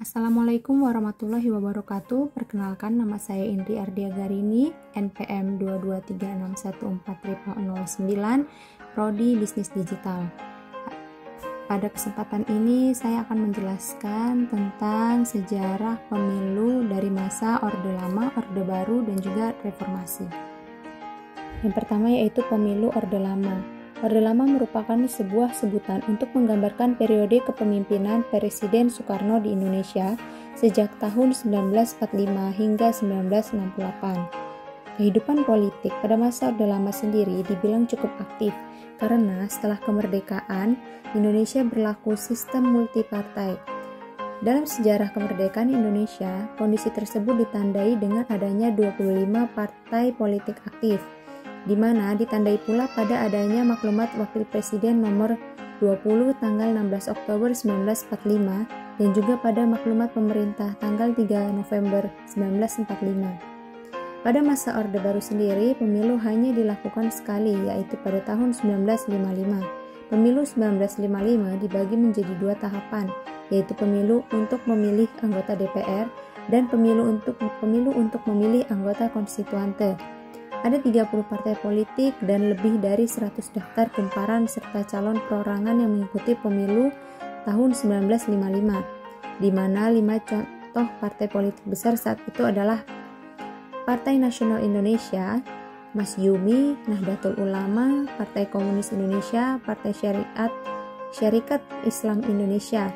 Assalamualaikum warahmatullahi wabarakatuh. Perkenalkan, nama saya Indri Ardia Garini, NPM 223614309, Prodi Bisnis Digital. Pada kesempatan ini saya akan menjelaskan tentang sejarah pemilu dari masa Orde Lama, Orde Baru, dan juga Reformasi. Yang pertama yaitu pemilu Orde Lama. Orde Lama merupakan sebuah sebutan untuk menggambarkan periode kepemimpinan Presiden Soekarno di Indonesia sejak tahun 1945 hingga 1968. Kehidupan politik pada masa Orde Lama sendiri dibilang cukup aktif karena setelah kemerdekaan, Indonesia berlaku sistem multipartai. Dalam sejarah kemerdekaan Indonesia, kondisi tersebut ditandai dengan adanya 25 partai politik aktif, di mana ditandai pula pada adanya maklumat Wakil Presiden nomor 20 tanggal 16 Oktober 1945 dan juga pada maklumat pemerintah tanggal 3 November 1945. Pada masa Orde Baru sendiri, pemilu hanya dilakukan sekali, yaitu pada tahun 1955. Pemilu 1955 dibagi menjadi dua tahapan, yaitu pemilu untuk memilih anggota DPR dan pemilu untuk memilih anggota konstituante. Ada 30 partai politik dan lebih dari 100 daftar kumparan serta calon perorangan yang mengikuti pemilu tahun 1955, di mana 5 contoh partai politik besar saat itu adalah Partai Nasional Indonesia, Masyumi, Nahdlatul Ulama, Partai Komunis Indonesia, Partai Syarikat Islam Indonesia.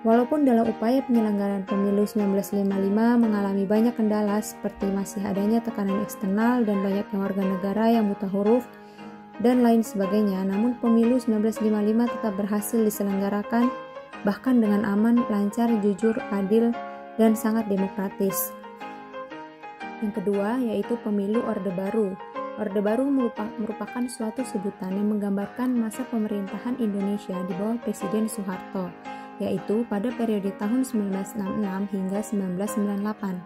Walaupun dalam upaya penyelenggaraan pemilu 1955 mengalami banyak kendala seperti masih adanya tekanan eksternal dan banyaknya warga negara yang buta huruf dan lain sebagainya, namun pemilu 1955 tetap berhasil diselenggarakan bahkan dengan aman, lancar, jujur, adil, dan sangat demokratis. Yang kedua yaitu pemilu Orde Baru. Orde Baru merupakan suatu sebutan yang menggambarkan masa pemerintahan Indonesia di bawah Presiden Soeharto, yaitu pada periode tahun 1966 hingga 1998.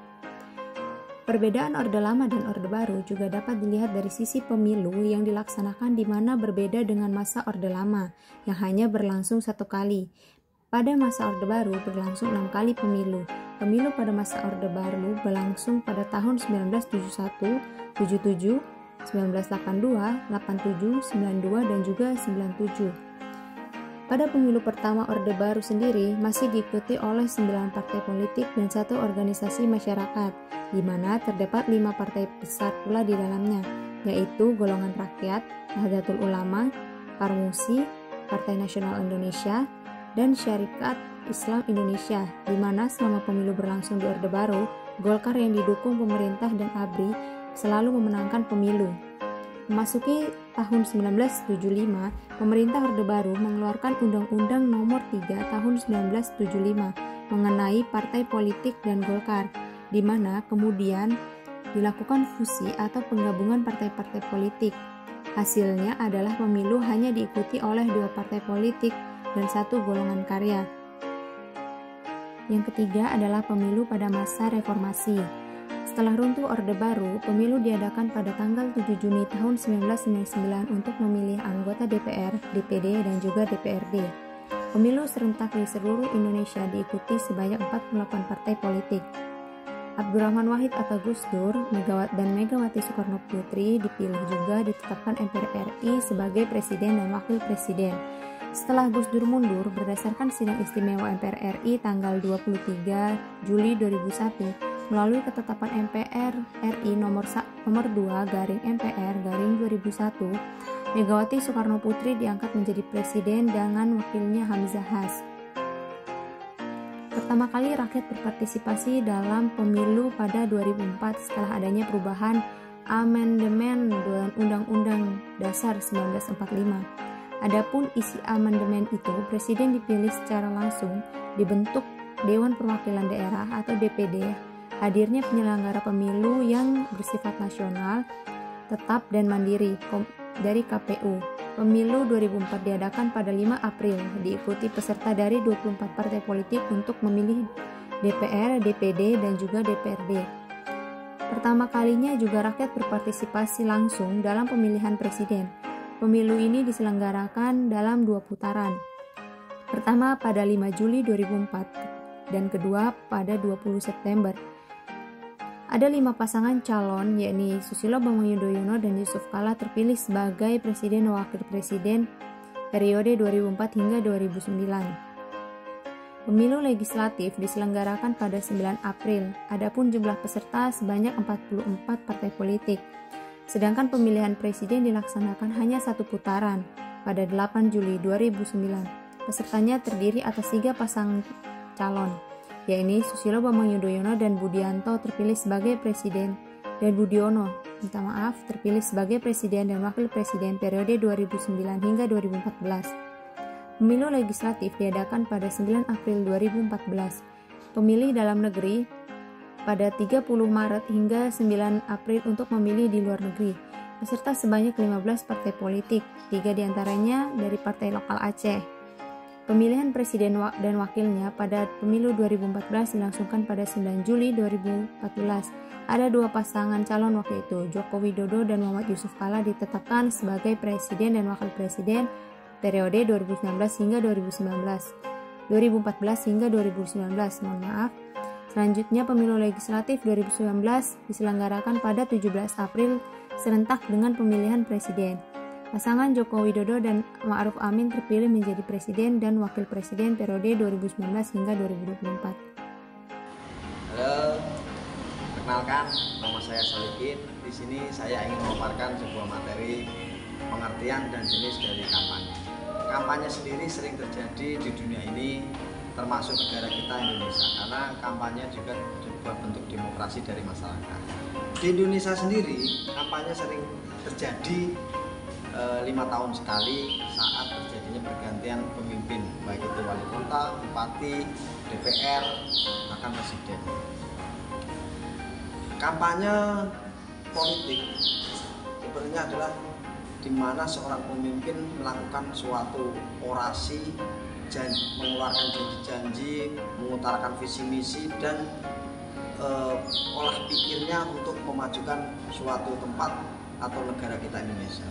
Perbedaan Orde Lama dan Orde Baru juga dapat dilihat dari sisi pemilu yang dilaksanakan di mana berbeda dengan masa Orde Lama yang hanya berlangsung satu kali. Pada masa Orde Baru berlangsung 6 kali pemilu. Pemilu pada masa Orde Baru berlangsung pada tahun 1971, 77, 1982, 87, 92, dan juga 97. Pada pemilu pertama Orde Baru sendiri masih diikuti oleh 9 partai politik dan 1 organisasi masyarakat, di mana terdapat 5 partai besar pula di dalamnya, yaitu Golongan Rakyat, Nahdlatul Ulama, Parmusi, Partai Nasional Indonesia, dan Syarikat Islam Indonesia, di mana selama pemilu berlangsung di Orde Baru, Golkar yang didukung pemerintah dan ABRI selalu memenangkan pemilu. Memasuki tahun 1975, pemerintah Orde Baru mengeluarkan Undang-Undang Nomor 3 Tahun 1975 mengenai partai politik dan Golkar, di mana kemudian dilakukan fusi atau penggabungan partai-partai politik. Hasilnya adalah pemilu hanya diikuti oleh 2 partai politik dan 1 golongan karya. Yang ketiga adalah pemilu pada masa reformasi. Setelah runtuh Orde Baru, pemilu diadakan pada tanggal 7 Juni tahun 1999 untuk memilih anggota DPR, DPD, dan juga DPRD. Pemilu serentak di seluruh Indonesia diikuti sebanyak 48 partai politik. Abdurrahman Wahid atau Gus Dur, Megawati Soekarno Putri dipilih juga ditetapkan MPR RI sebagai Presiden dan Wakil Presiden. Setelah Gus Dur mundur berdasarkan sidang istimewa MPR RI tanggal 23 Juli 2001 melalui ketetapan MPR RI nomor 2/MPR/2001, Megawati Soekarno Putri diangkat menjadi presiden dengan wakilnya Hamzah Has. Pertama kali rakyat berpartisipasi dalam pemilu pada 2004 setelah adanya perubahan amandemen Undang-Undang Dasar 1945. Adapun isi amandemen itu, presiden dipilih secara langsung, dibentuk Dewan Perwakilan Daerah atau DPD, hadirnya penyelenggara pemilu yang bersifat nasional, tetap dan mandiri dari KPU. Pemilu 2004 diadakan pada 5 April, diikuti peserta dari 24 partai politik untuk memilih DPR, DPD, dan juga DPRD. Pertama kalinya juga rakyat berpartisipasi langsung dalam pemilihan presiden. Pemilu ini diselenggarakan dalam 2 putaran. Pertama pada 5 Juli 2004 dan kedua pada 20 September. Ada 5 pasangan calon, yakni Susilo Bambang Yudhoyono dan Yusuf Kala terpilih sebagai Presiden dan Wakil Presiden periode 2004 hingga 2009. Pemilu legislatif diselenggarakan pada 9 April, adapun jumlah peserta sebanyak 44 partai politik. Sedangkan pemilihan presiden dilaksanakan hanya 1 putaran pada 8 Juli 2009. Pesertanya terdiri atas 3 pasang calon, yakni Susilo Bambang Yudhoyono dan Budianto terpilih sebagai presiden dan Budiono, terpilih sebagai presiden dan wakil presiden periode 2009 hingga 2014. Pemilu legislatif diadakan pada 9 April 2014. Pemilih dalam negeri pada 30 Maret hingga 9 April untuk memilih di luar negeri. Peserta sebanyak 15 partai politik, 3 diantaranya dari partai lokal Aceh. Pemilihan presiden dan wakilnya pada pemilu 2014 dilangsungkan pada 9 Juli 2014. Ada 2 pasangan calon waktu itu, Joko Widodo dan Muhammad Yusuf Kala ditetapkan sebagai presiden dan wakil presiden periode 2019 hingga 2014 hingga 2019, Selanjutnya pemilu legislatif 2019 diselenggarakan pada 17 April serentak dengan pemilihan presiden. Pasangan Joko Widodo dan Ma'ruf Amin terpilih menjadi presiden dan wakil presiden periode 2019 hingga 2024. Halo, perkenalkan nama saya Solikin. Di sini saya ingin memaparkan sebuah materi pengertian dan jenis dari kampanye. Kampanye sendiri sering terjadi di dunia ini, termasuk negara kita Indonesia, karena kampanye juga sebuah bentuk demokrasi dari masyarakat. Di Indonesia sendiri, kampanye sering terjadi 5 tahun sekali saat terjadinya pergantian pemimpin, baik itu wali kota, bupati, DPR, bahkan presiden. Kampanye politik sebenarnya adalah di mana seorang pemimpin melakukan suatu orasi, mengeluarkan janji-janji, mengutarakan visi misi dan olah pikirnya untuk memajukan suatu tempat atau negara kita Indonesia.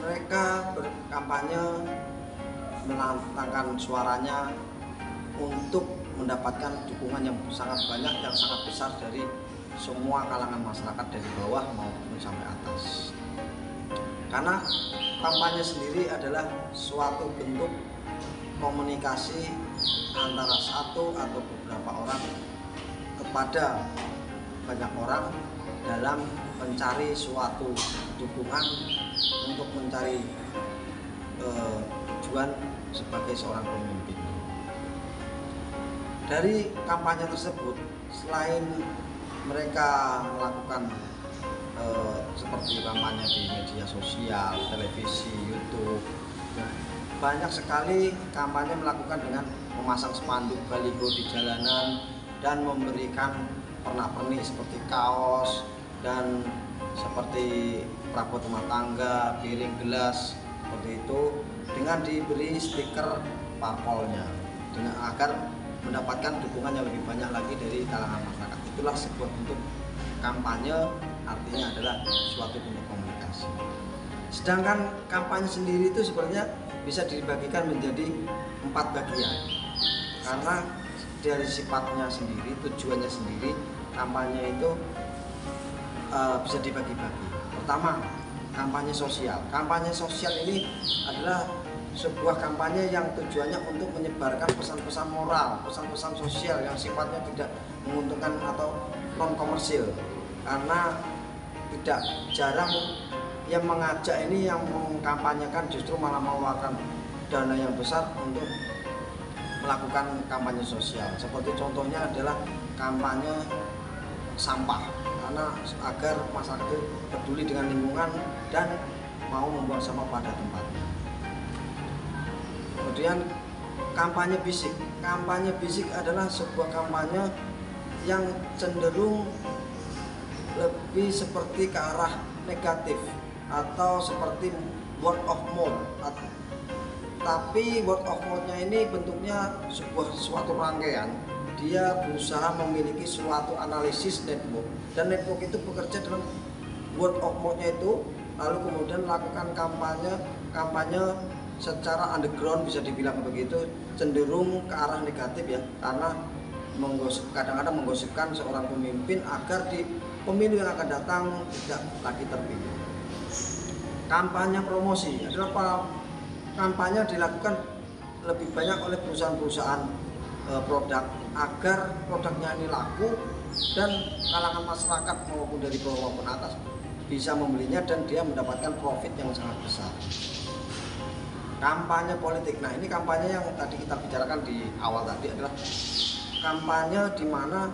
Mereka berkampanye menantangkan suaranya untuk mendapatkan dukungan yang sangat banyak, yang sangat besar dari semua kalangan masyarakat dari bawah maupun sampai atas. Karena kampanye sendiri adalah suatu bentuk komunikasi antara satu atau beberapa orang kepada banyak orang dalam mencari suatu dukungan untuk mencari tujuan sebagai seorang pemimpin. Dari kampanye tersebut, selain mereka melakukan seperti kampanye di media sosial, televisi, YouTube, banyak sekali kampanye melakukan dengan memasang spanduk baliho di jalanan dan memberikan pernak-pernik seperti kaos dan seperti perabot rumah tangga, piring, gelas, seperti itu, dengan diberi stiker parpolnya agar mendapatkan dukungan yang lebih banyak lagi dari kalangan masyarakat. Itulah sebuah bentuk kampanye, artinya adalah suatu bentuk komunikasi. Sedangkan kampanye sendiri itu sebenarnya bisa dibagikan menjadi 4 bagian, karena dari sifatnya sendiri, tujuannya sendiri, kampanye itu bisa dibagi-bagi. Pertama, kampanye sosial. Kampanye sosial ini adalah sebuah kampanye yang tujuannya untuk menyebarkan pesan-pesan moral, pesan-pesan sosial yang sifatnya tidak menguntungkan atau non komersil, karena tidak jarang yang mengajak ini yang mengkampanyekan justru malah mengeluarkan dana yang besar untuk melakukan kampanye sosial. Seperti contohnya adalah kampanye sampah, karena agar masyarakat itu peduli dengan lingkungan dan mau membuang sampah pada tempatnya. Kemudian kampanye bisik. Kampanye bisik adalah sebuah kampanye yang cenderung lebih seperti ke arah negatif atau seperti word of mouth. Tapi word of mouth-nya ini bentuknya suatu rangkaian. Dia berusaha memiliki suatu analisis network, dan network itu bekerja dalam word of mouth-nya itu, lalu kemudian melakukan kampanye secara underground bisa dibilang begitu, cenderung ke arah negatif ya, karena kadang-kadang menggosipkan seorang pemimpin agar di pemilu yang akan datang tidak lagi terpilih. Kampanye promosi adalah kampanye dilakukan lebih banyak oleh perusahaan-perusahaan produk agar produknya ini laku dan kalangan masyarakat maupun dari bawah maupun atas bisa membelinya dan dia mendapatkan profit yang sangat besar. Kampanye politik, nah ini kampanye yang tadi kita bicarakan di awal tadi adalah kampanye di mana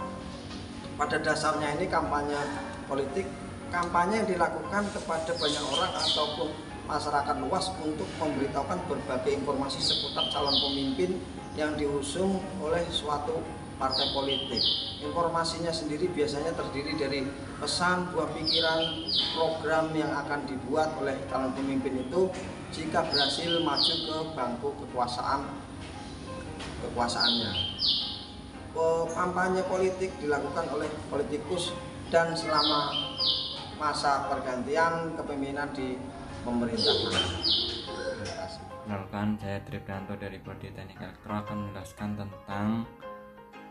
pada dasarnya ini kampanye politik, kampanye yang dilakukan kepada banyak orang ataupun masyarakat luas untuk memberitahukan berbagai informasi seputar calon pemimpin yang diusung oleh suatu partai politik. Informasinya sendiri biasanya terdiri dari pesan, buah pikiran, program yang akan dibuat oleh calon pemimpin itu jika berhasil maju ke bangku kekuasaannya. Kampanye politik dilakukan oleh politikus dan selama masa pergantian kepemimpinan di pemerintahan. Perkenalkan, saya Triprianto dari Prodi Teknik Elektro akan menjelaskan tentang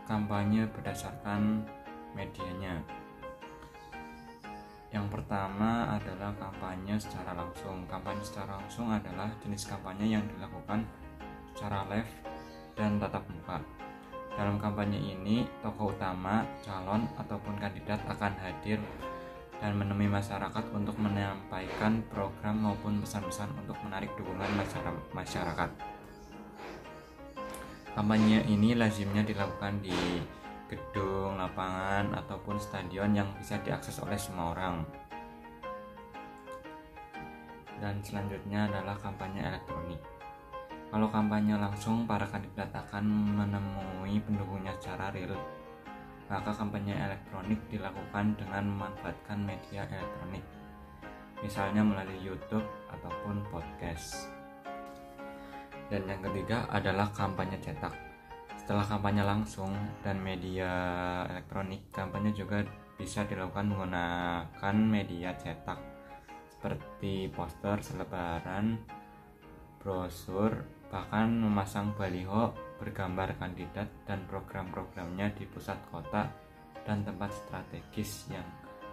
kampanye berdasarkan medianya. Yang pertama adalah kampanye secara langsung. Kampanye secara langsung adalah jenis kampanye yang dilakukan secara live dan tatap muka. Dalam kampanye ini, tokoh utama, calon ataupun kandidat akan hadir dan menemui masyarakat untuk menyampaikan program maupun pesan-pesan untuk menarik dukungan masyarakat. Kampanye ini lazimnya dilakukan di gedung, lapangan, ataupun stadion yang bisa diakses oleh semua orang. Dan selanjutnya adalah kampanye elektronik. Kalau kampanye langsung, para kandidat akan menemui pendukungnya secara real. Maka kampanye elektronik dilakukan dengan memanfaatkan media elektronik, misalnya melalui YouTube ataupun podcast. Dan yang ketiga adalah kampanye cetak. Setelah kampanye langsung dan media elektronik, kampanye juga bisa dilakukan menggunakan media cetak seperti poster, selebaran, brosur, bahkan memasang baliho bergambar kandidat dan program-programnya di pusat kota dan tempat strategis yang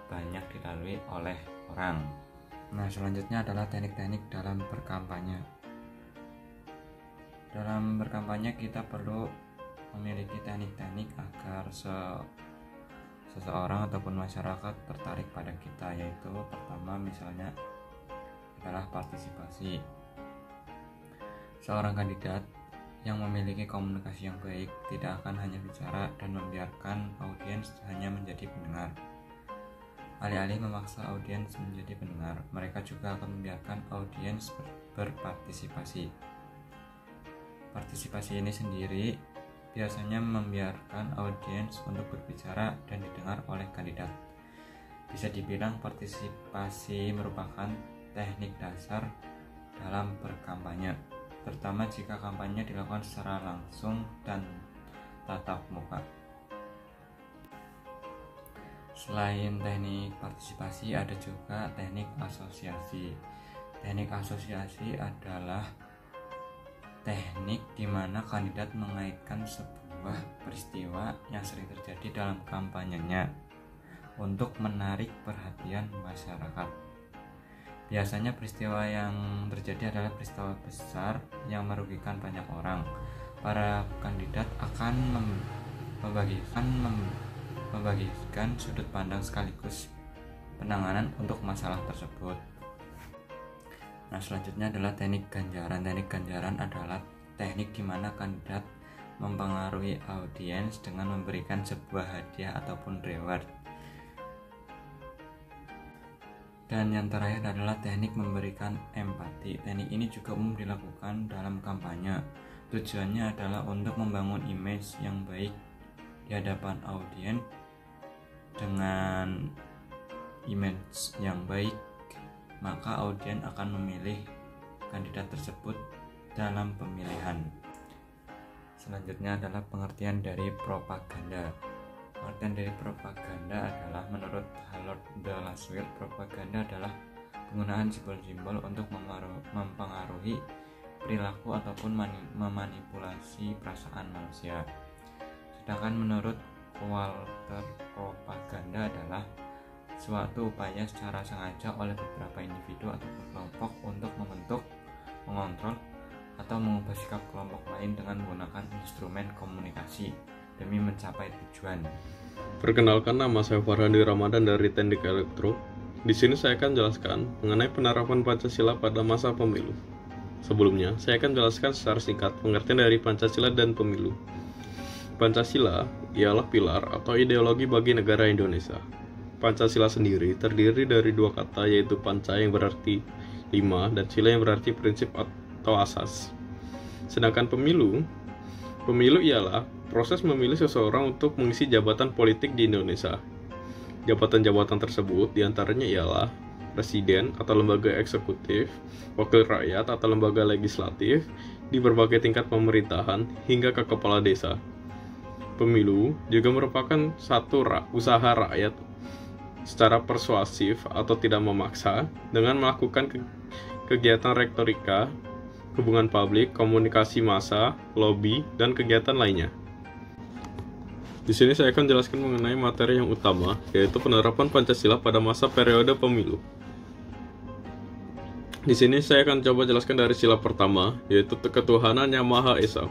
banyak dilalui oleh orang. Nah, selanjutnya adalah teknik-teknik dalam berkampanye. Dalam berkampanye kita perlu memiliki teknik-teknik agar seseorang ataupun masyarakat tertarik pada kita, yaitu pertama misalnya adalah partisipasi. Seorang kandidat yang memiliki komunikasi yang baik tidak akan hanya bicara dan membiarkan audiens hanya menjadi pendengar. Alih-alih memaksa audiens menjadi pendengar, mereka juga akan membiarkan audiens berpartisipasi. Partisipasi ini sendiri biasanya membiarkan audiens untuk berbicara dan didengar oleh kandidat. Bisa dibilang partisipasi merupakan teknik dasar dalam berkampanye, terutama jika kampanye dilakukan secara langsung dan tatap muka. Selain teknik partisipasi, ada juga teknik asosiasi. Teknik asosiasi adalah teknik di mana kandidat mengaitkan sebuah peristiwa yang sering terjadi dalam kampanyenya untuk menarik perhatian masyarakat. Biasanya peristiwa yang terjadi adalah peristiwa besar yang merugikan banyak orang. Para kandidat akan membagikan sudut pandang sekaligus penanganan untuk masalah tersebut. Nah, selanjutnya adalah teknik ganjaran. Teknik ganjaran adalah teknik di mana kandidat mempengaruhi audiens dengan memberikan sebuah hadiah ataupun reward. Dan yang terakhir adalah teknik memberikan empati. Teknik ini juga umum dilakukan dalam kampanye. Tujuannya adalah untuk membangun image yang baik di hadapan audiens. Dengan image yang baik, maka audiens akan memilih kandidat tersebut dalam pemilihan. Selanjutnya adalah pengertian dari propaganda. Pengertian dari propaganda adalah menurut Harold de Lasswille, propaganda adalah penggunaan simbol-simbol untuk mempengaruhi perilaku ataupun memanipulasi perasaan manusia. Sedangkan menurut Walter, propaganda adalah suatu upaya secara sengaja oleh beberapa individu atau kelompok untuk membentuk, mengontrol, atau mengubah sikap kelompok lain dengan menggunakan instrumen komunikasi demi mencapai tujuan. Perkenalkan, nama saya Farhandi Ramadan dari Teknik Elektro. Di sini saya akan jelaskan mengenai penerapan Pancasila pada masa pemilu. Sebelumnya, saya akan jelaskan secara singkat pengertian dari Pancasila dan pemilu. Pancasila ialah pilar atau ideologi bagi negara Indonesia. Pancasila sendiri terdiri dari dua kata, yaitu panca yang berarti 5 dan sila yang berarti prinsip atau asas. Sedangkan pemilu ialah proses memilih seseorang untuk mengisi jabatan politik di Indonesia. Jabatan-jabatan tersebut diantaranya ialah presiden atau lembaga eksekutif, wakil rakyat atau lembaga legislatif di berbagai tingkat pemerintahan hingga ke kepala desa. Pemilu juga merupakan satu usaha rakyat secara persuasif atau tidak memaksa dengan melakukan kegiatan retorika, hubungan publik, komunikasi massa, lobby, dan kegiatan lainnya. Di sini saya akan jelaskan mengenai materi yang utama, yaitu penerapan Pancasila pada masa periode pemilu. Di sini saya akan coba jelaskan dari sila pertama, yaitu ketuhanan yang Maha Esa.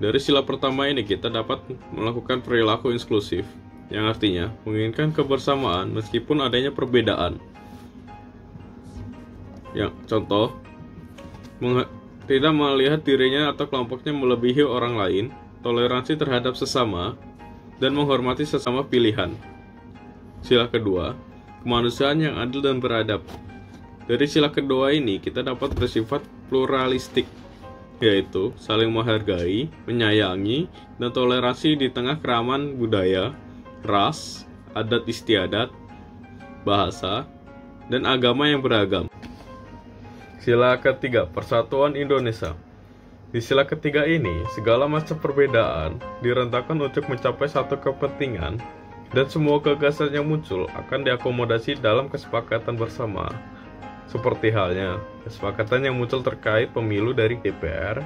Dari sila pertama ini kita dapat melakukan perilaku inklusif, yang artinya menginginkan kebersamaan meskipun adanya perbedaan. Yang contoh, tidak melihat dirinya atau kelompoknya melebihi orang lain, toleransi terhadap sesama, dan menghormati sesama pilihan. Sila kedua, kemanusiaan yang adil dan beradab. Dari sila kedua ini kita dapat bersifat pluralistik, yaitu saling menghargai, menyayangi, dan toleransi di tengah keramahan budaya, ras, adat istiadat, bahasa, dan agama yang beragam. Sila ketiga, persatuan Indonesia. Di sila ketiga ini, segala macam perbedaan direntakan untuk mencapai satu kepentingan, dan semua gagasan yang muncul akan diakomodasi dalam kesepakatan bersama. Seperti halnya kesepakatan yang muncul terkait pemilu dari DPR,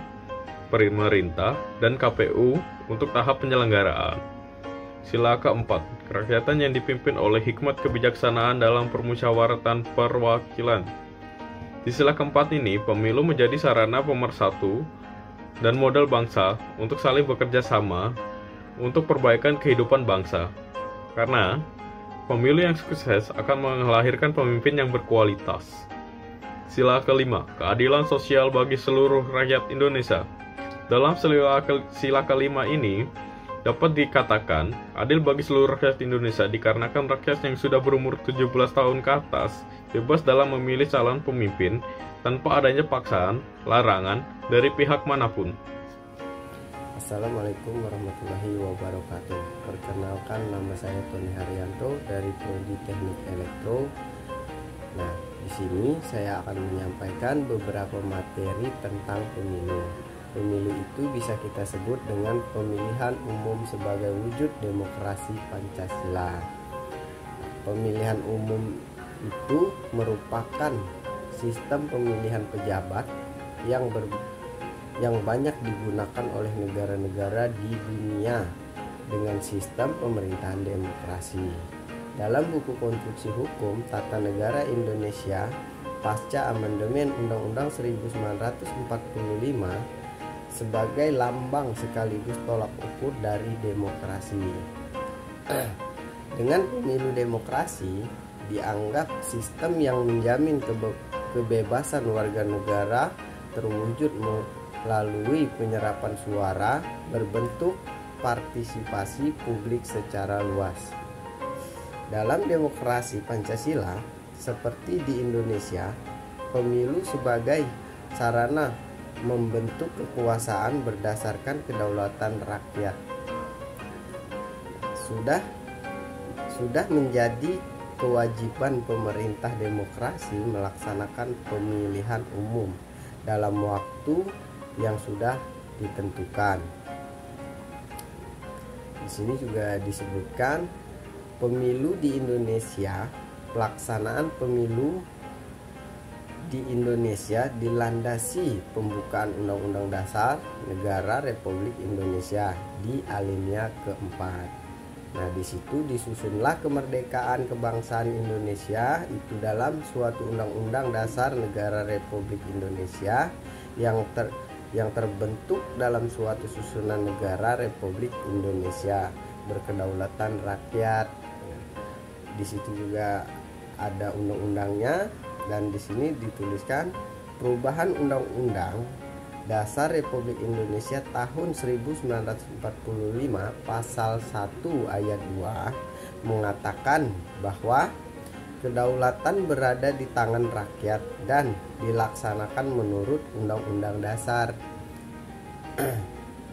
pemerintah, dan KPU untuk tahap penyelenggaraan. Sila keempat, kerakyatan yang dipimpin oleh hikmat kebijaksanaan dalam permusyawaratan perwakilan. Di sila keempat ini, pemilu menjadi sarana pemersatu dan modal bangsa untuk saling bekerja sama untuk perbaikan kehidupan bangsa. Karena pemilu yang sukses akan melahirkan pemimpin yang berkualitas. Sila kelima, keadilan sosial bagi seluruh rakyat Indonesia. Dalam sila kelima ini, dapat dikatakan adil bagi seluruh rakyat Indonesia dikarenakan rakyat yang sudah berumur 17 tahun ke atas bebas dalam memilih calon pemimpin tanpa adanya paksaan, larangan dari pihak manapun. Assalamualaikum warahmatullahi wabarakatuh. Perkenalkan, nama saya Tony Haryanto dari Prodi Teknik Elektro. Nah, di sini saya akan menyampaikan beberapa materi tentang pemilu. Pemilu itu bisa kita sebut dengan pemilihan umum sebagai wujud demokrasi Pancasila. Pemilihan umum itu merupakan sistem pemilihan pejabat yang banyak digunakan oleh negara-negara di dunia dengan sistem pemerintahan demokrasi. Dalam buku Konstruksi Hukum Tata Negara Indonesia pasca amandemen Undang-Undang 1945 sebagai lambang sekaligus tolak ukur dari demokrasi. Dengan pemilu demokrasi dianggap sistem yang menjamin kebebasan warga negara terwujud melalui penyerapan suara berbentuk partisipasi publik secara luas. Dalam demokrasi Pancasila, seperti di Indonesia, pemilu sebagai sarana membentuk kekuasaan berdasarkan kedaulatan rakyat sudah menjadi kewajiban pemerintah demokrasi melaksanakan pemilihan umum dalam waktu yang sudah ditentukan. Di sini juga disebutkan pemilu di Indonesia, pelaksanaan pemilu di Indonesia dilandasi pembukaan Undang-Undang Dasar Negara Republik Indonesia di alinea keempat. Nah, di situ disusunlah kemerdekaan kebangsaan Indonesia itu dalam suatu Undang-Undang Dasar Negara Republik Indonesia yang terbentuk dalam suatu susunan negara Republik Indonesia berkedaulatan rakyat. Di situ juga ada undang-undangnya. Dan di sini dituliskan perubahan Undang-Undang Dasar Republik Indonesia tahun 1945 pasal 1 ayat 2 mengatakan bahwa kedaulatan berada di tangan rakyat dan dilaksanakan menurut Undang-Undang Dasar.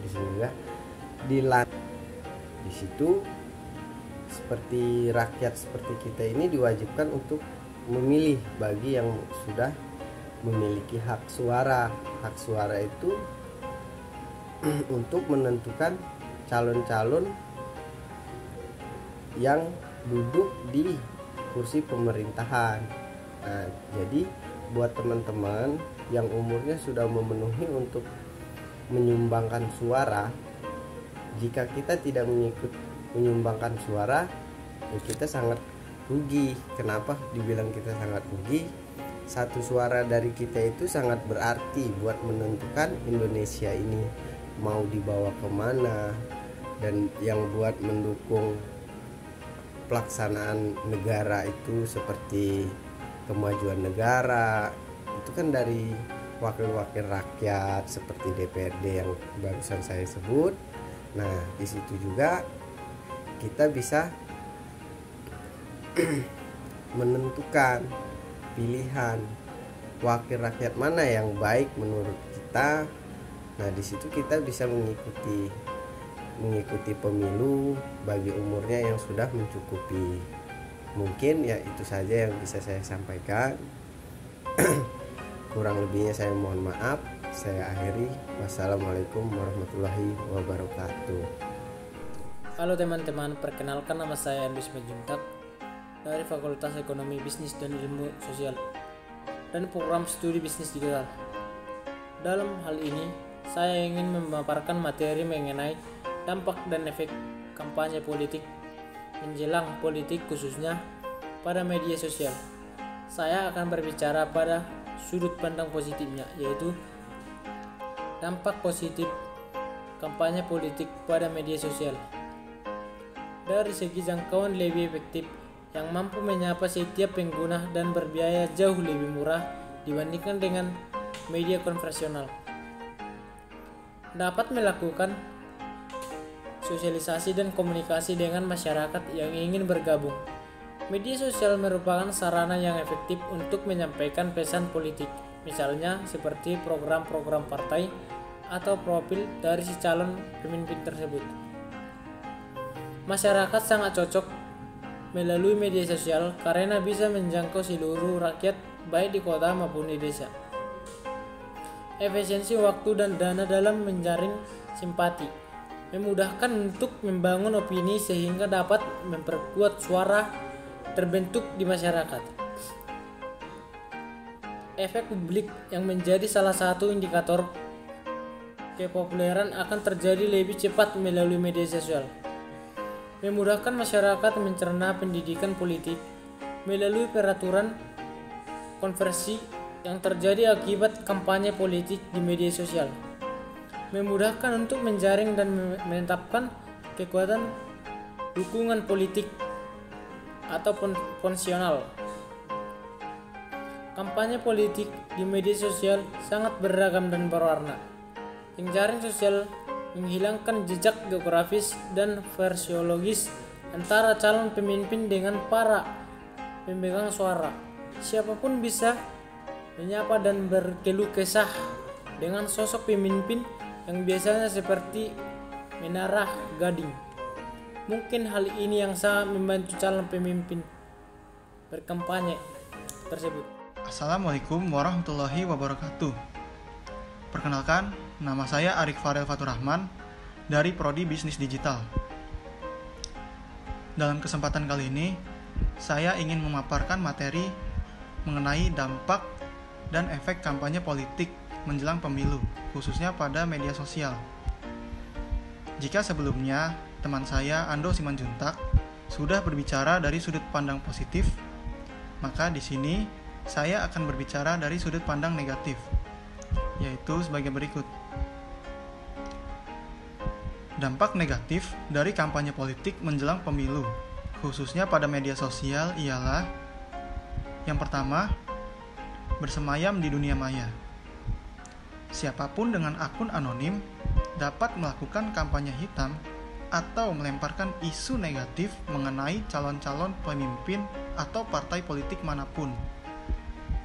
Di sini juga di situ seperti rakyat seperti kita ini diwajibkan untuk memilih bagi yang sudah memiliki hak suara. Hak suara itu untuk menentukan calon-calon yang duduk di kursi pemerintahan. Nah, jadi buat teman-teman yang umurnya sudah memenuhi untuk menyumbangkan suara, jika kita tidak menyumbangkan suara, ya kita sangat rugi. Kenapa dibilang kita sangat rugi? Satu suara dari kita itu sangat berarti buat menentukan Indonesia ini mau dibawa kemana, dan yang buat mendukung pelaksanaan negara itu seperti kemajuan negara itu kan dari wakil-wakil rakyat seperti DPRD yang barusan saya sebut. Nah, di situ juga kita bisa menentukan pilihan wakil rakyat mana yang baik menurut kita. Nah, di situ kita bisa mengikuti pemilu bagi umurnya yang sudah mencukupi. Mungkin ya itu saja yang bisa saya sampaikan. Kurang lebihnya saya mohon maaf. Saya akhiri. Wassalamualaikum warahmatullahi wabarakatuh. Halo teman-teman, perkenalkan nama saya Andus Majuntak dari Fakultas Ekonomi Bisnis dan Ilmu Sosial dan Program Studi Bisnis Digital. Dalam hal ini, saya ingin memaparkan materi mengenai dampak dan efek kampanye politik menjelang politik khususnya pada media sosial. Saya akan berbicara pada sudut pandang positifnya, yaitu dampak positif kampanye politik pada media sosial. Dari segi jangkauan lebih efektif, yang mampu menyapa setiap pengguna dan berbiaya jauh lebih murah dibandingkan dengan media konvensional. Dapat melakukan sosialisasi dan komunikasi dengan masyarakat yang ingin bergabung. Media sosial merupakan sarana yang efektif untuk menyampaikan pesan politik, misalnya seperti program-program partai atau profil dari si calon pemimpin tersebut. Masyarakat sangat cocok melalui media sosial karena bisa menjangkau seluruh rakyat baik di kota maupun di desa. Efisiensi waktu dan dana dalam menjaring simpati memudahkan untuk membangun opini sehingga dapat memperkuat suara terbentuk di masyarakat. Efek publik yang menjadi salah satu indikator kepopuleran akan terjadi lebih cepat melalui media sosial. Memudahkan masyarakat mencerna pendidikan politik melalui peraturan konversi yang terjadi akibat kampanye politik di media sosial. Memudahkan untuk menjaring dan menetapkan kekuatan dukungan politik atau konvensional. Kampanye politik di media sosial sangat beragam dan berwarna. Jejaring sosial menghilangkan jejak geografis dan fisiologis antara calon pemimpin dengan para pemegang suara. Siapapun bisa menyapa dan berkeluh kesah dengan sosok pemimpin yang biasanya seperti menara gading. Mungkin hal ini yang sangat membantu calon pemimpin berkampanye tersebut. Assalamualaikum warahmatullahi wabarakatuh. Perkenalkan, nama saya Arik Farel Faturrahman dari Prodi Bisnis Digital. Dalam kesempatan kali ini, saya ingin memaparkan materi mengenai dampak dan efek kampanye politik menjelang pemilu, khususnya pada media sosial. Jika sebelumnya teman saya Ando Simanjuntak sudah berbicara dari sudut pandang positif, maka di sini saya akan berbicara dari sudut pandang negatif, yaitu sebagai berikut. Dampak negatif dari kampanye politik menjelang pemilu, khususnya pada media sosial ialah: yang pertama, bersemayam di dunia maya. Siapapun dengan akun anonim dapat melakukan kampanye hitam atau melemparkan isu negatif mengenai calon-calon pemimpin atau partai politik manapun.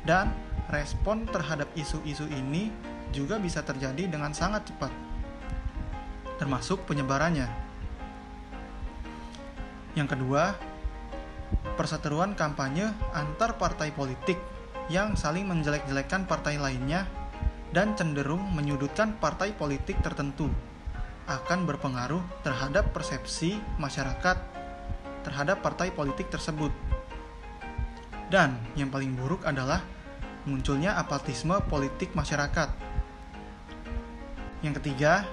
Dan respon terhadap isu-isu ini juga bisa terjadi dengan sangat cepat, termasuk penyebarannya. Yang kedua, perseteruan kampanye antar partai politik yang saling menjelek-jelekan partai lainnya dan cenderung menyudutkan partai politik tertentu akan berpengaruh terhadap persepsi masyarakat terhadap partai politik tersebut. Dan yang paling buruk adalah munculnya apatisme politik masyarakat. Yang ketiga,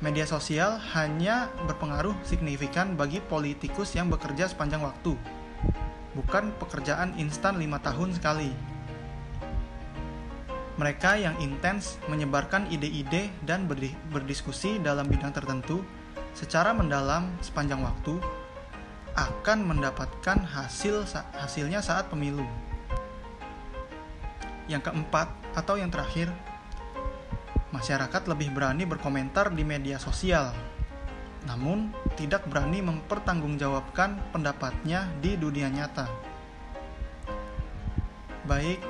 media sosial hanya berpengaruh signifikan bagi politikus yang bekerja sepanjang waktu, bukan pekerjaan instan 5 tahun sekali. Mereka yang intens menyebarkan ide-ide dan berdiskusi dalam bidang tertentu secara mendalam sepanjang waktu akan mendapatkan hasilnya saat pemilu. Yang keempat atau yang terakhir, masyarakat lebih berani berkomentar di media sosial, namun tidak berani mempertanggungjawabkan pendapatnya di dunia nyata. Baik,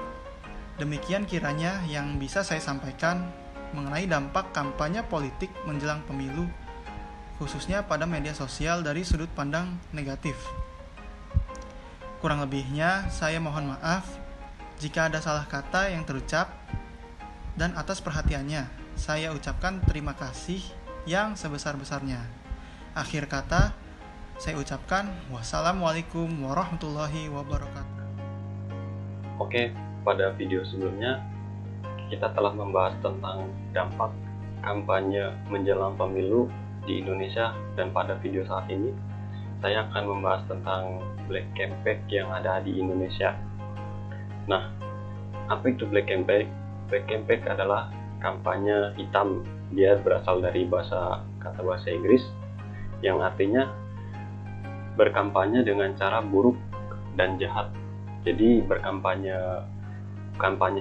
demikian kiranya yang bisa saya sampaikan mengenai dampak kampanye politik menjelang pemilu, khususnya pada media sosial dari sudut pandang negatif. Kurang lebihnya, saya mohon maaf jika ada salah kata yang terucap, dan atas perhatiannya, saya ucapkan terima kasih yang sebesar-besarnya. Akhir kata, saya ucapkan wassalamualaikum warahmatullahi wabarakatuh. Oke, pada video sebelumnya kita telah membahas tentang dampak kampanye menjelang pemilu di Indonesia, dan pada video saat ini saya akan membahas tentang black campaign yang ada di Indonesia. Nah, apa itu black campaign? Black campaign adalah kampanye hitam. Dia berasal dari kata bahasa Inggris yang artinya berkampanye dengan cara buruk dan jahat. Jadi kampanye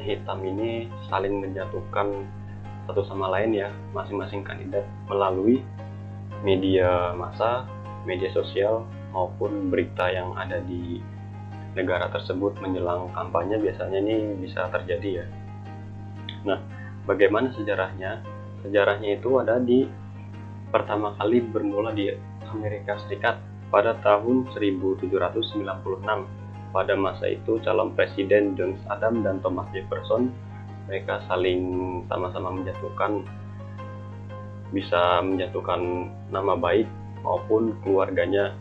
hitam ini saling menjatuhkan satu sama lain ya, masing-masing kandidat melalui media massa, media sosial maupun berita yang ada di negara tersebut menjelang kampanye. Biasanya ini bisa terjadi ya. Nah, bagaimana sejarahnya? Sejarahnya itu ada di pertama kali bermula di Amerika Serikat pada tahun 1796. Pada masa itu calon presiden John Adams dan Thomas Jefferson, mereka saling sama-sama bisa menjatuhkan nama baik maupun keluarganya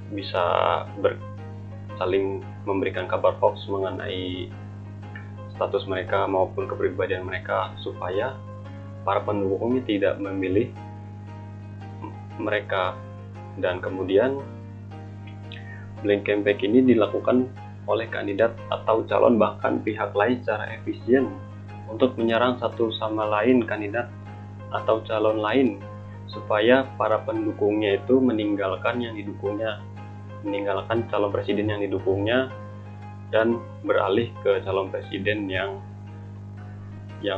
bisa saling memberikan kabar hoax mengenai status mereka maupun kepribadian mereka supaya para pendukungnya tidak memilih mereka. Dan kemudian black campaign ini dilakukan oleh kandidat atau calon bahkan pihak lain secara efisien untuk menyerang satu sama lain kandidat atau calon lain supaya para pendukungnya itu meninggalkan calon presiden yang didukungnya dan beralih ke calon presiden yang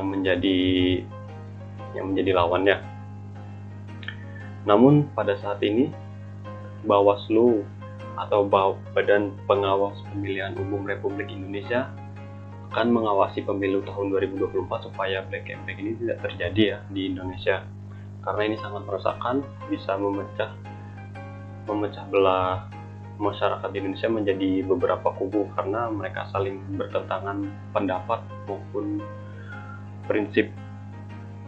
menjadi lawannya. Namun pada saat ini Bawaslu atau Badan Pengawas Pemilihan Umum Republik Indonesia akan mengawasi pemilu tahun 2024 supaya black campaign ini tidak terjadi ya di Indonesia, karena ini sangat meresahkan, bisa memecah belah masyarakat di Indonesia menjadi beberapa kubu karena mereka saling bertentangan pendapat maupun prinsip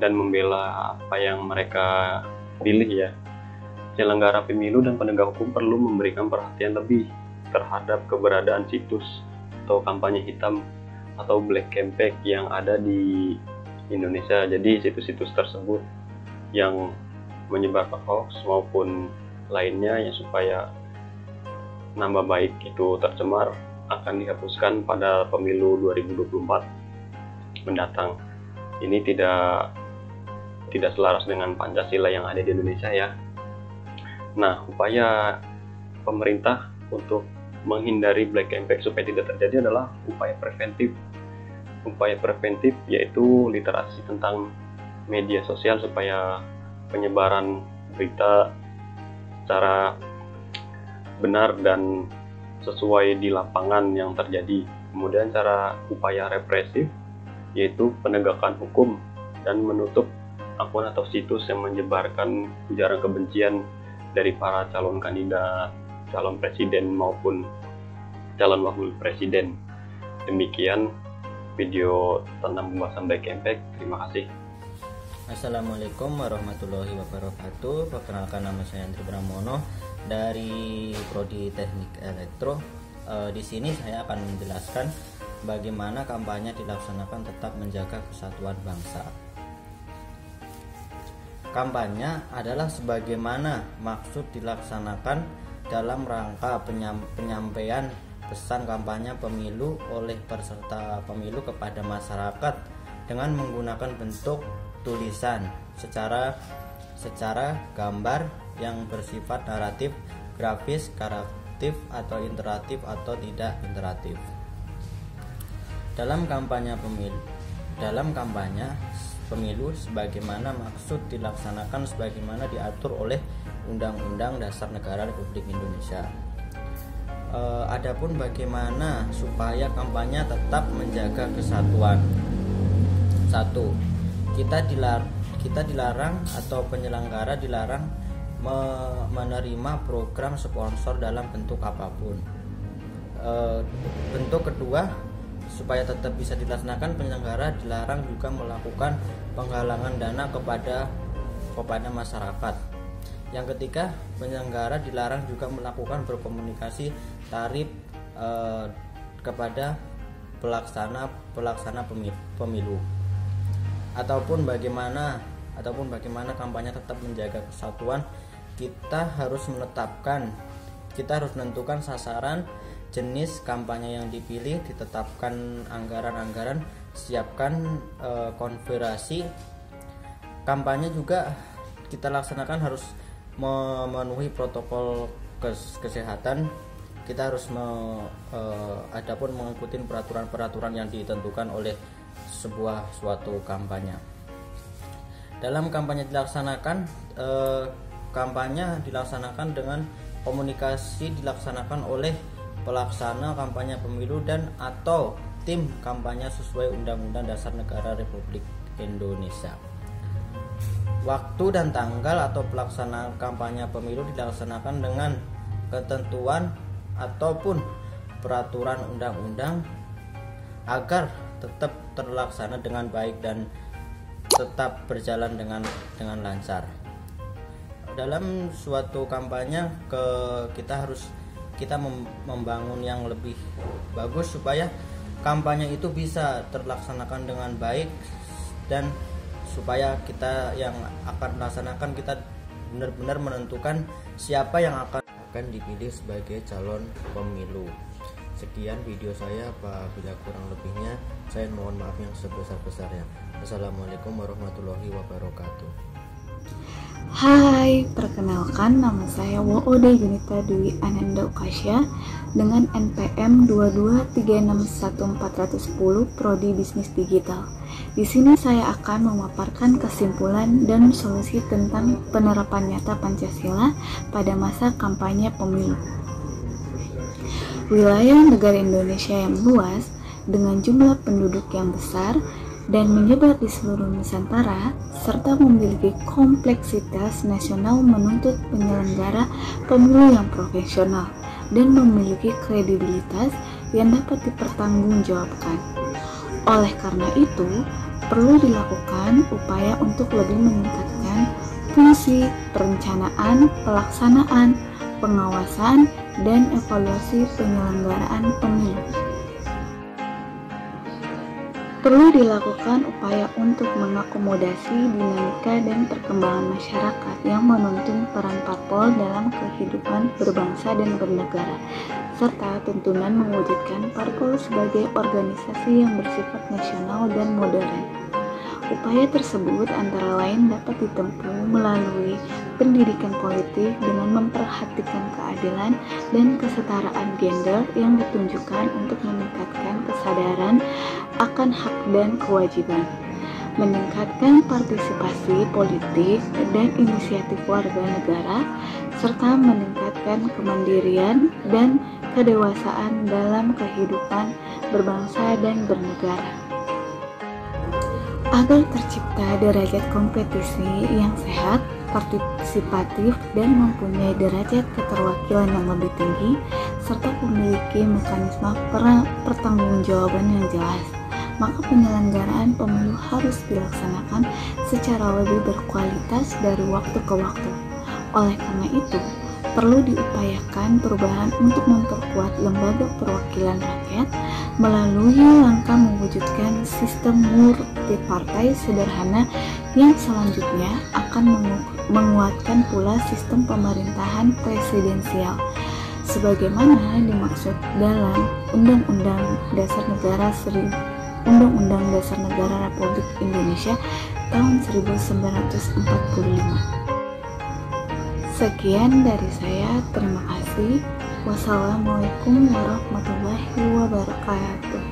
dan membela apa yang mereka pilih ya. Penyelenggara pemilu dan penegak hukum perlu memberikan perhatian lebih terhadap keberadaan situs atau kampanye hitam atau black campaign yang ada di Indonesia. Jadi situs-situs tersebut yang menyebarkan hoax maupun lainnya yang supaya nama baik itu tercemar akan dihapuskan pada pemilu 2024 mendatang. Ini tidak selaras dengan Pancasila yang ada di Indonesia ya. Nah, upaya pemerintah untuk menghindari black campaign supaya tidak terjadi adalah upaya preventif. Upaya preventif yaitu literasi tentang media sosial supaya penyebaran berita secara benar dan sesuai di lapangan yang terjadi. Kemudian cara upaya represif yaitu penegakan hukum dan menutup akun atau situs yang menyebarkan ujaran kebencian dari para calon kandidat, calon presiden maupun calon wakil presiden. Demikian video tentang pembahasan black campaign. Terima kasih. Assalamualaikum warahmatullahi wabarakatuh. Perkenalkan, nama saya Andri Pramono dari Prodi Teknik Elektro. Di sini saya akan menjelaskan bagaimana kampanye dilaksanakan tetap menjaga kesatuan bangsa. Kampanye adalah sebagaimana maksud dilaksanakan dalam rangka penyampaian pesan kampanye pemilu oleh peserta pemilu kepada masyarakat dengan menggunakan bentuk tulisan secara gambar yang bersifat naratif, grafis, karaktif atau interaktif atau tidak interaktif. Dalam kampanye pemilu sebagaimana maksud dilaksanakan sebagaimana diatur oleh Undang-Undang Dasar Negara Republik Indonesia. Adapun bagaimana supaya kampanye tetap menjaga kesatuan. 1. Kita dilarang atau penyelenggara dilarang menerima program sponsor dalam bentuk apapun. Bentuk kedua, supaya tetap bisa dilaksanakan, penyelenggara dilarang juga melakukan penggalangan dana kepada masyarakat. Yang ketiga, penyelenggara dilarang juga melakukan berkomunikasi tarif kepada pelaksana pemilu. Ataupun bagaimana kampanye tetap menjaga kesatuan, kita harus menentukan sasaran, jenis kampanye yang dipilih, ditetapkan anggaran-anggaran, siapkan konfigurasi kampanye juga kita laksanakan harus memenuhi protokol kesehatan. Kita harus adapun mengikuti peraturan-peraturan yang ditentukan oleh suatu kampanye. Dalam kampanye dilaksanakan dengan komunikasi dilaksanakan oleh pelaksana kampanye pemilu dan atau tim kampanye sesuai Undang-Undang Dasar Negara Republik Indonesia. Waktu dan tanggal atau pelaksanaan kampanye pemilu dilaksanakan dengan ketentuan ataupun peraturan undang-undang agar tetap terlaksana dengan baik dan tetap berjalan dengan lancar. Dalam suatu kampanye kita membangun yang lebih bagus supaya kampanye itu bisa terlaksanakan dengan baik dan supaya kita yang akan melaksanakan kita benar-benar menentukan siapa yang akan dipilih sebagai calon pemilu. Sekian video saya, apabila kurang lebihnya saya mohon maaf yang sebesar-besarnya. Assalamualaikum warahmatullahi wabarakatuh. Hai, perkenalkan nama saya Woode Yunita Dwi Ananda Ukasya dengan NPM 223611410 Prodi Bisnis Digital. Di sini saya akan memaparkan kesimpulan dan solusi tentang penerapan nyata Pancasila pada masa kampanye pemilu. Wilayah negara Indonesia yang luas dengan jumlah penduduk yang besar dan menyebar di seluruh Nusantara serta memiliki kompleksitas nasional menuntut penyelenggara pemilu yang profesional dan memiliki kredibilitas yang dapat dipertanggungjawabkan. Oleh karena itu, perlu dilakukan upaya untuk lebih meningkatkan fungsi perencanaan, pelaksanaan, pengawasan, dan evaluasi penyelenggaraan pemilu. Perlu dilakukan upaya untuk mengakomodasi dinamika dan perkembangan masyarakat yang menuntun peran parpol dalam kehidupan berbangsa dan bernegara, serta tuntunan mewujudkan parpol sebagai organisasi yang bersifat nasional dan modern. Upaya tersebut antara lain dapat ditempuh melalui pendidikan politik dengan memperhatikan keadilan dan kesetaraan gender yang ditunjukkan untuk meningkatkan kesadaran akan hak dan kewajiban, meningkatkan partisipasi politik dan inisiatif warga negara, serta meningkatkan kemandirian dan kedewasaan dalam kehidupan berbangsa dan bernegara. Agar tercipta derajat kompetisi yang sehat, partisipatif, dan mempunyai derajat keterwakilan yang lebih tinggi, serta memiliki mekanisme pertanggungjawaban yang jelas, maka penyelenggaraan pemilu harus dilaksanakan secara lebih berkualitas dari waktu ke waktu. Oleh karena itu, perlu diupayakan perubahan untuk memperkuat lembaga perwakilan rakyat melalui langkah mewujudkan sistem multipartai sederhana yang selanjutnya akan menguatkan pula sistem pemerintahan presidensial sebagaimana dimaksud dalam Undang-Undang Dasar Negara Republik Indonesia tahun 1945. Sekian dari saya, terima kasih. Wassalamualaikum warahmatullahi wabarakatuh.